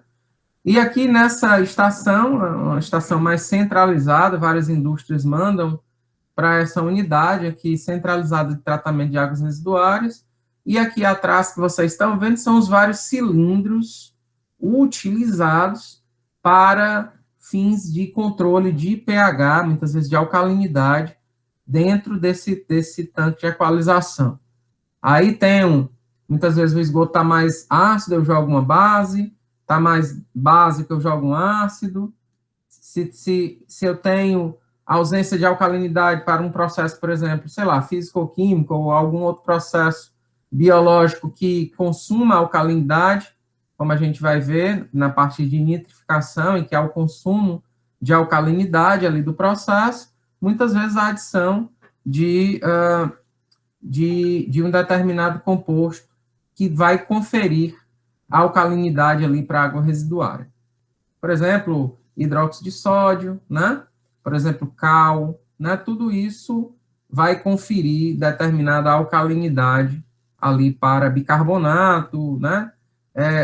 E aqui nessa estação, uma estação mais centralizada, várias indústrias mandam para essa unidade aqui centralizada de tratamento de águas residuárias. E aqui atrás que vocês estão vendo são os vários cilindros utilizados para fins de controle de pH, muitas vezes de alcalinidade, dentro desse tanque de equalização. Aí tem muitas vezes o esgoto está mais ácido, eu jogo uma base, está mais básico, eu jogo um ácido. Se eu tenho ausência de alcalinidade para um processo, por exemplo, sei lá, físico-químico ou algum outro processo biológico que consuma alcalinidade, como a gente vai ver na parte de nitrificação, em que há o consumo de alcalinidade ali do processo, muitas vezes a adição de um determinado composto que vai conferir a alcalinidade ali para a água residuária. Por exemplo, hidróxido de sódio, né? Por exemplo, cal, né? Tudo isso vai conferir determinada alcalinidade ali para bicarbonato, né?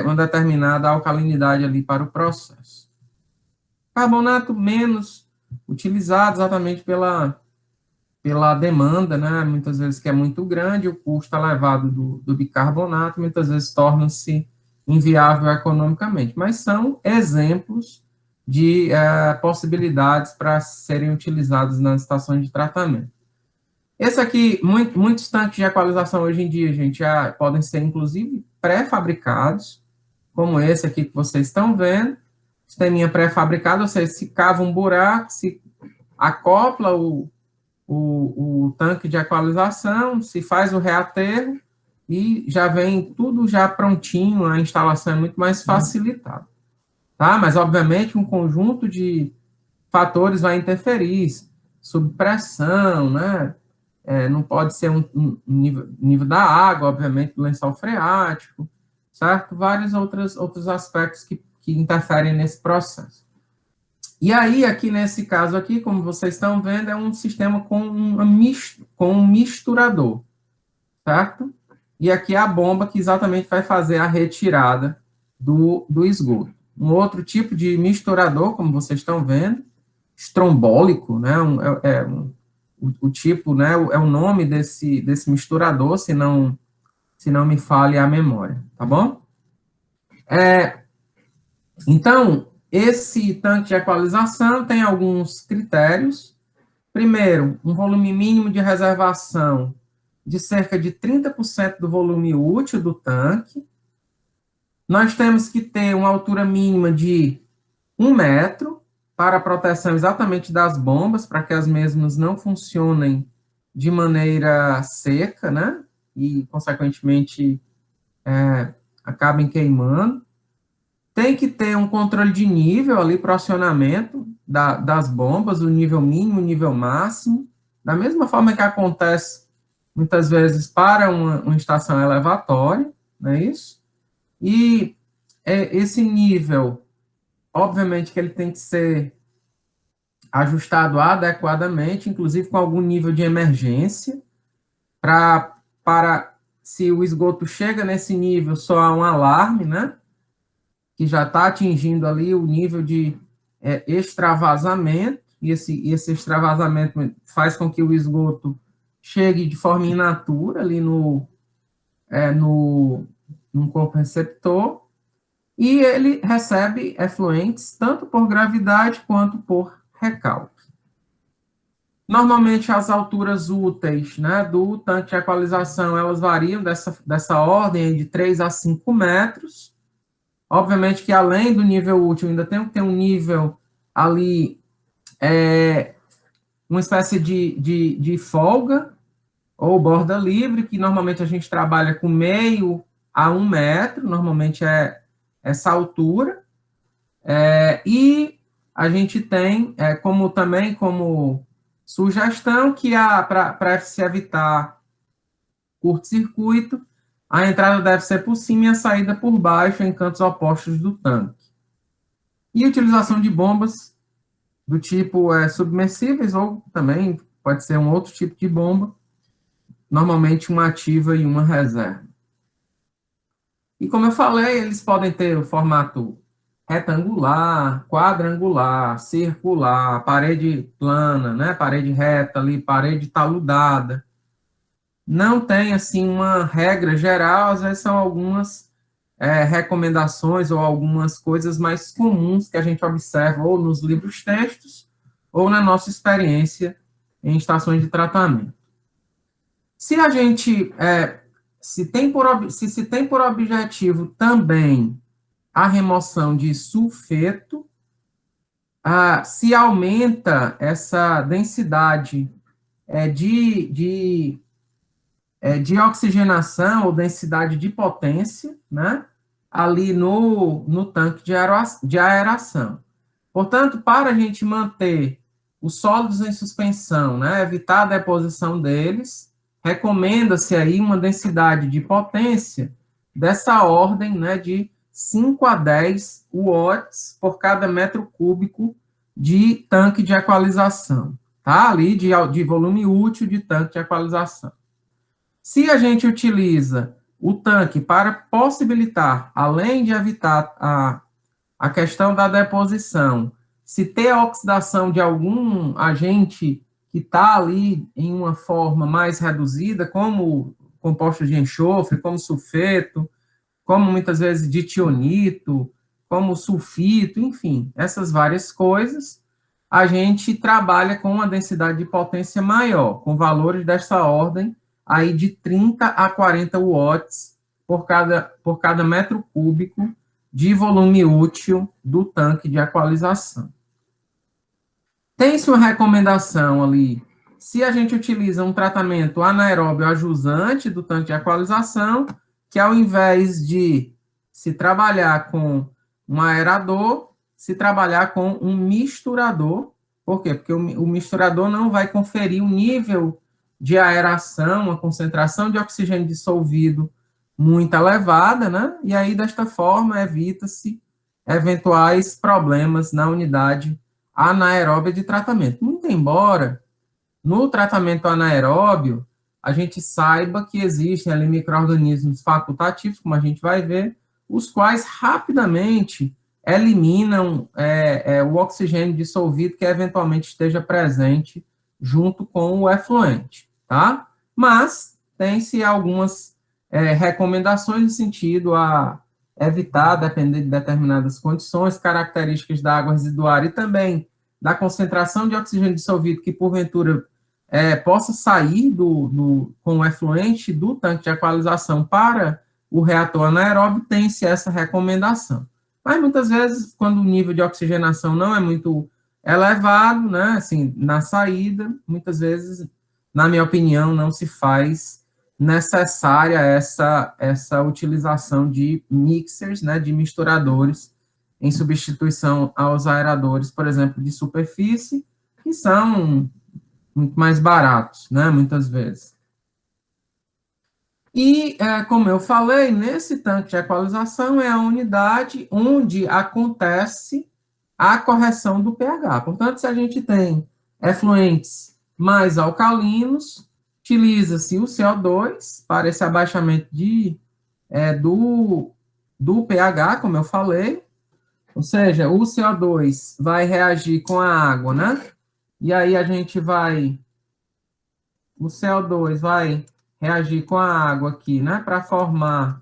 Uma determinada alcalinidade ali para o processo. Carbonato menos utilizado exatamente pela demanda, né? Muitas vezes que é muito grande, o custo elevado do bicarbonato, muitas vezes torna-se inviável economicamente, mas são exemplos de possibilidades para serem utilizados nas estações de tratamento. Esse aqui, muitos tanques de equalização hoje em dia, gente, podem ser, inclusive, pré-fabricados, como esse aqui que vocês estão vendo, sisteminha pré-fabricado, ou seja, se cava um buraco, se acopla o tanque de equalização, se faz o reaterro, e já vem tudo já prontinho, a instalação é muito mais facilitada. Tá? Mas, obviamente, um conjunto de fatores vai interferir, subpressão, né? Não pode ser um nível da água, obviamente, do lençol freático, certo? Vários outros aspectos que interferem nesse processo. E aí, aqui nesse caso aqui, como vocês estão vendo, é um sistema com um misturador, certo? E aqui é a bomba que exatamente vai fazer a retirada do esgoto. Um outro tipo de misturador, como vocês estão vendo, estrombólico, né? O tipo, né? É o nome desse misturador, se não me falhe a memória, tá bom? Então, esse tanque de equalização tem alguns critérios. Primeiro, um volume mínimo de reservação de cerca de 30% do volume útil do tanque. Nós temos que ter uma altura mínima de 1 metro para a proteção exatamente das bombas, para que as mesmas não funcionem de maneira seca, né? E, consequentemente, acabem queimando. Tem que ter um controle de nível ali para o acionamento das bombas, o nível mínimo, o nível máximo. Da mesma forma que acontece, muitas vezes, para uma estação elevatória, não é isso? E esse nível, obviamente que ele tem que ser ajustado adequadamente, inclusive com algum nível de emergência, para se o esgoto chega nesse nível, soar um alarme, né? Que já está atingindo ali o nível de extravasamento, e esse extravasamento faz com que o esgoto chegue de forma in natura ali no corpo receptor, e ele recebe efluentes tanto por gravidade quanto por recalque. Normalmente, as alturas úteis, né, do tanque de equalização, elas variam dessa ordem de 3 a 5 metros, Obviamente que além do nível útil, ainda tem que ter um nível ali, uma espécie de folga, ou borda livre, que normalmente a gente trabalha com meio a 1 metro, normalmente é essa altura, e a gente tem como sugestão que para se evitar curto-circuito, a entrada deve ser por cima e a saída por baixo, em cantos opostos do tanque. E utilização de bombas do tipo submersíveis, ou também pode ser um outro tipo de bomba, normalmente uma ativa e uma reserva. E como eu falei, eles podem ter o formato retangular, quadrangular, circular, parede plana, né? Parede reta ali, parede taludada. Não tem, assim, uma regra geral, às vezes são algumas recomendações ou algumas coisas mais comuns que a gente observa ou nos livros textos ou na nossa experiência em estações de tratamento. Se a gente se tem por objetivo também a remoção de sulfeto, se aumenta essa densidade de oxigenação ou densidade de potência, né, ali no tanque de aeração. Portanto, para a gente manter os sólidos em suspensão, né, evitar a deposição deles, recomenda-se aí uma densidade de potência dessa ordem, né, de 5 a 10 watts por cada metro cúbico de tanque de equalização, tá? Ali de volume útil de tanque de equalização. Se a gente utiliza o tanque para possibilitar, além de evitar a questão da deposição, se ter a oxidação de algum agente que está ali em uma forma mais reduzida, como compostos de enxofre, como sulfeto, como muitas vezes ditionito, como sulfito, enfim, essas várias coisas, a gente trabalha com uma densidade de potência maior, com valores dessa ordem, aí de 30 a 40 watts por cada metro cúbico de volume útil do tanque de equalização. Tem-se uma recomendação ali, se a gente utiliza um tratamento anaeróbio ajusante do tanque de equalização, que ao invés de se trabalhar com um aerador, se trabalhar com um misturador. Por quê? Porque o misturador não vai conferir um nível de aeração, uma concentração de oxigênio dissolvido muito elevada, né? E aí, desta forma, evita-se eventuais problemas na unidade anaeróbia de tratamento. Muito embora, no tratamento anaeróbio, a gente saiba que existem ali micro-organismos facultativos, como a gente vai ver, os quais rapidamente eliminam o oxigênio dissolvido que eventualmente esteja presente junto com o efluente, tá? Mas tem-se algumas recomendações no sentido a evitar, depender de determinadas condições, características da água residuária e também da concentração de oxigênio dissolvido que, porventura, possa sair com o efluente do tanque de equalização para o reator anaeróbio, tem-se essa recomendação. Mas, muitas vezes, quando o nível de oxigenação não é muito elevado, né, assim, na saída, muitas vezes, na minha opinião, não se faz necessária essa utilização de mixers, né, de misturadores, em substituição aos aeradores, por exemplo, de superfície, que são muito mais baratos, né, muitas vezes. E, como eu falei, nesse tanque de equalização é a unidade onde acontece a correção do pH. Portanto, se a gente tem efluentes mais alcalinos, utiliza-se o CO2 para esse abaixamento do pH, como eu falei, ou seja, o CO2 vai reagir com a água, né? E aí o CO2 vai reagir com a água aqui, né? Para formar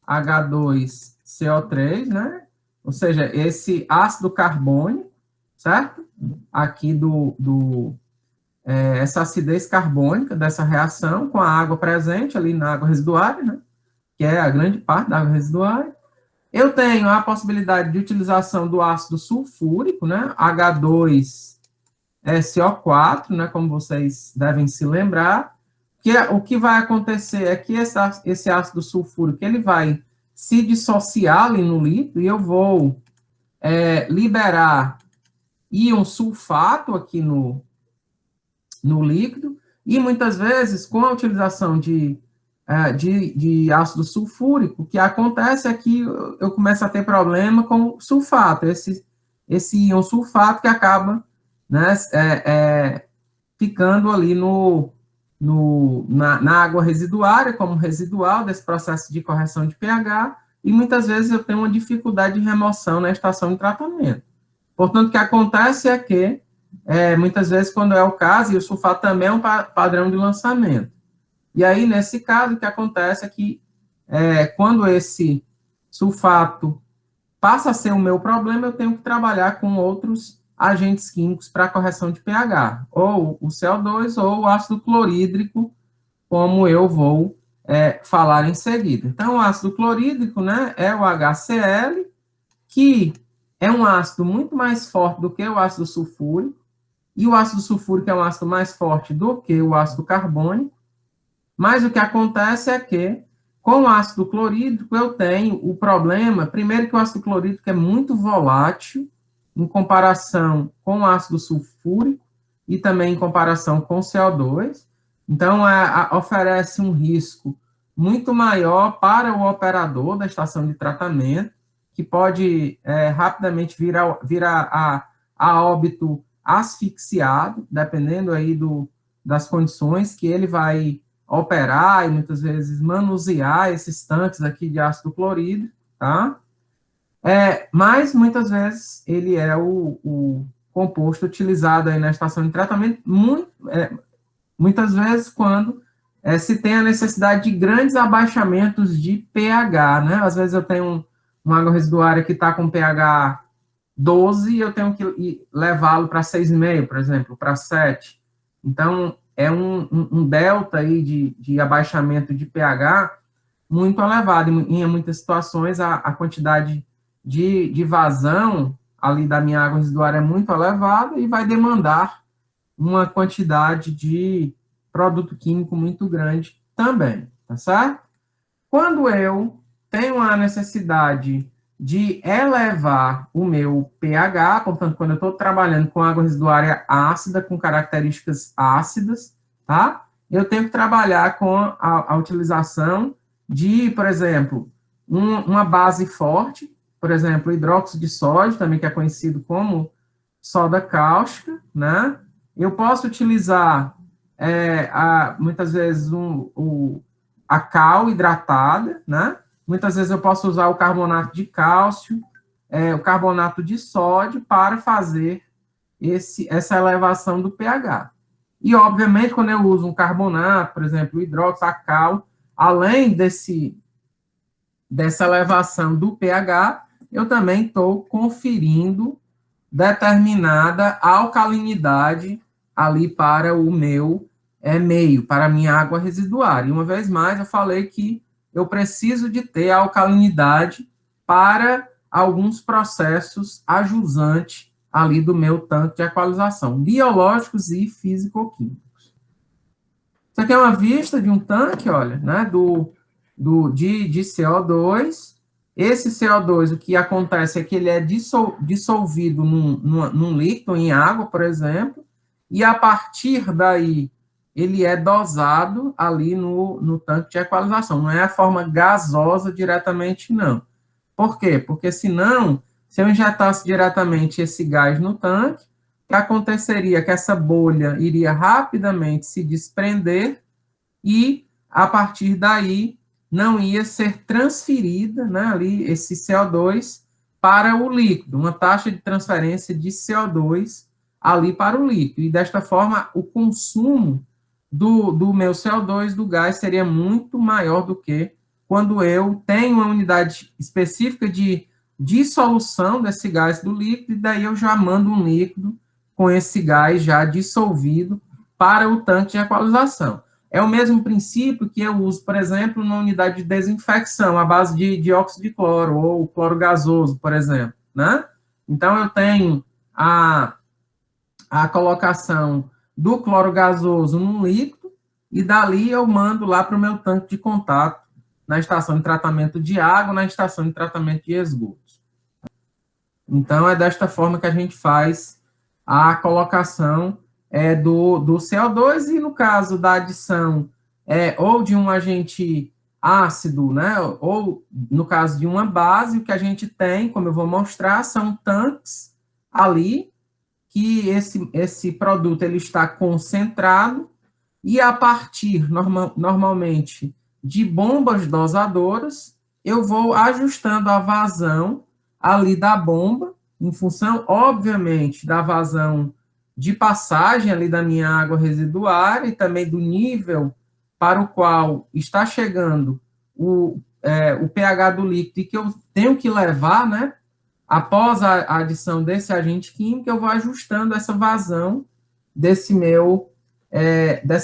H2CO3, né? Ou seja, esse ácido carbônico, certo? Aqui essa acidez carbônica dessa reação com a água presente ali na água residuária, né? Que é a grande parte da água residuária. Eu tenho a possibilidade de utilização do ácido sulfúrico, né, H2SO4, né, como vocês devem se lembrar, o que vai acontecer é que esse ácido sulfúrico ele vai se dissociar ali no líquido e eu vou liberar íon sulfato aqui no líquido, e muitas vezes, com a utilização de ácido sulfúrico, o que acontece é que eu começo a ter problema com o sulfato, esse íon sulfato que acaba, né, ficando ali na água residuária, como residual desse processo de correção de pH, e muitas vezes eu tenho uma dificuldade de remoção na estação de tratamento. Portanto, o que acontece é que, muitas vezes, quando é o caso, e o sulfato também é um padrão de lançamento. E aí, nesse caso, o que acontece é que, quando esse sulfato passa a ser o meu problema, eu tenho que trabalhar com outros agentes químicos para correção de pH, ou o CO2 ou o ácido clorídrico, como eu vou falar em seguida. Então, o ácido clorídrico, né, é o HCl, que é um ácido muito mais forte do que o ácido sulfúrico, e o ácido sulfúrico é um ácido mais forte do que o ácido carbônico, mas o que acontece é que, com o ácido clorídrico, eu tenho o problema, primeiro que o ácido clorídrico é muito volátil, em comparação com o ácido sulfúrico, e também em comparação com o CO2, então oferece um risco muito maior para o operador da estação de tratamento, que pode rapidamente vir a óbito asfixiado, dependendo aí das condições que ele vai operar e muitas vezes manusear esses tanques aqui de ácido clorídrico, tá? Mas muitas vezes ele é o composto utilizado aí na estação de tratamento, muitas vezes quando se tem a necessidade de grandes abaixamentos de pH, né? Às vezes eu tenho uma água residuária que está com pH 12 e eu tenho que levá-lo para 6,5, por exemplo, para 7. Então, é um delta aí de abaixamento de pH muito elevado. Em muitas situações, a quantidade de vazão ali da minha água residuária é muito elevada e vai demandar uma quantidade de produto químico muito grande também, tá certo? Quando eu tenho a necessidade de elevar o meu pH, portanto, quando eu estou trabalhando com água residuária ácida, com características ácidas, tá? Eu tenho que trabalhar com a utilização de, por exemplo, uma base forte, por exemplo, hidróxido de sódio, também que é conhecido como soda cáustica, né? Eu posso utilizar, muitas vezes, a cal hidratada, né? Muitas vezes eu posso usar o carbonato de cálcio, o carbonato de sódio para fazer essa elevação do pH. E, obviamente, quando eu uso um carbonato, por exemplo, o hidróxido, a cal, além dessa elevação do pH, eu também estou conferindo determinada alcalinidade ali para o meu meio, para a minha água residuária. E uma vez mais, eu falei que eu preciso de ter alcalinidade para alguns processos ajusantes ali do meu tanque de equalização, biológicos e físico-químicos. Isso aqui é uma vista de um tanque, olha, né, de CO2. Esse CO2, o que acontece é que ele é dissolvido num líquido, em água, por exemplo, e a partir daí ele é dosado ali no tanque de equalização. Não é a forma gasosa diretamente, não. Por quê? Porque senão, se eu injetasse diretamente esse gás no tanque, o que aconteceria? Que essa bolha iria rapidamente se desprender e, a partir daí, não ia ser transferida, né, ali, esse CO2 para o líquido, uma taxa de transferência de CO2 ali para o líquido. E, desta forma, o consumo do meu CO2, do gás, seria muito maior do que quando eu tenho uma unidade específica de dissolução desse gás do líquido, e daí eu já mando um líquido com esse gás já dissolvido para o tanque de equalização. é o mesmo princípio que eu uso, por exemplo, na unidade de desinfecção, à base de dióxido de cloro, ou cloro gasoso, por exemplo, né? Então, eu tenho a colocação do cloro gasoso num líquido, e dali eu mando lá para o meu tanque de contato, na estação de tratamento de água, na estação de tratamento de esgotos. Então, é desta forma que a gente faz a colocação do CO2, e no caso da adição ou de um agente ácido, né, ou no caso de uma base, o que a gente tem, como eu vou mostrar, são tanques ali, que esse produto ele está concentrado, e a partir, normalmente, de bombas dosadoras, eu vou ajustando a vazão ali da bomba, em função, obviamente, da vazão de passagem ali da minha água residuária, e também do nível para o qual está chegando o pH do líquido, e que eu tenho que levar, né? Após a adição desse agente químico, eu vou ajustando essa vazão dessa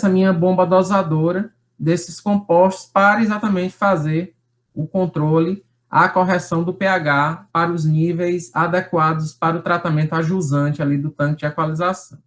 minha bomba dosadora, desses compostos, para exatamente fazer o controle, a correção do pH para os níveis adequados para o tratamento ajusante ali do tanque de equalização.